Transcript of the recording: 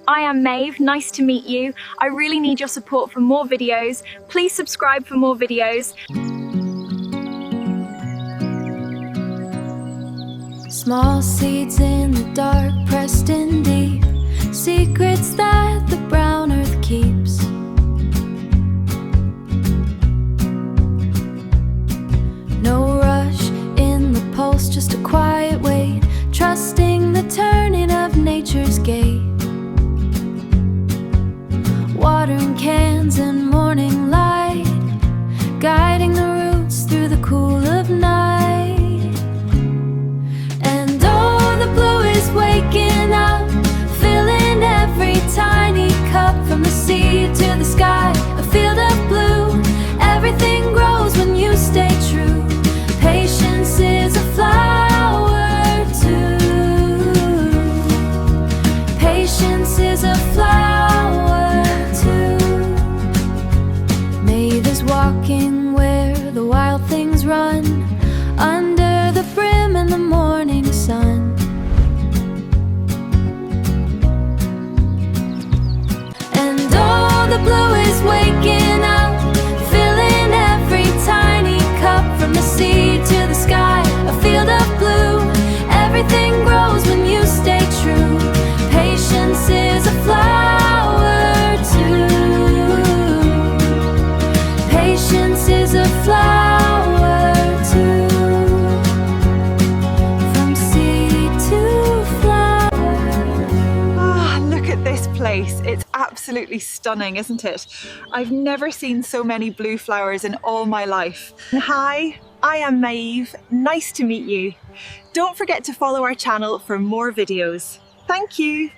I am Maeve, nice to meet you. I really need your support for more videos. Please subscribe for more videos. Small seeds in the dark, pressed in deep, secrets that the brown earth keeps. No rush in the pulse, just a quiet wait, trusting the turning of nature's gate. Watering cans and morning light, guiding the roots through the cool of night. And oh, the blue is waking up, filling every tiny cup. From the sea to the sky, a field of blue. Everything grows when you stay true. Patience is a flower too. Patience is a flower too. Maeve is walking where the wild things run, under the brim in the morning sun. And oh, the blue is waking up, filling every tiny cup. From the sea to the sky, a field of blue. Everything grows when you stay true. Patience is a flower too. Patience is a flower too. From sea to flower. Ah, look at this place. It's absolutely stunning, isn't it? I've never seen so many blue flowers in all my life. Hi, I am Maeve. Nice to meet you. Don't forget to follow our channel for more videos. Thank you.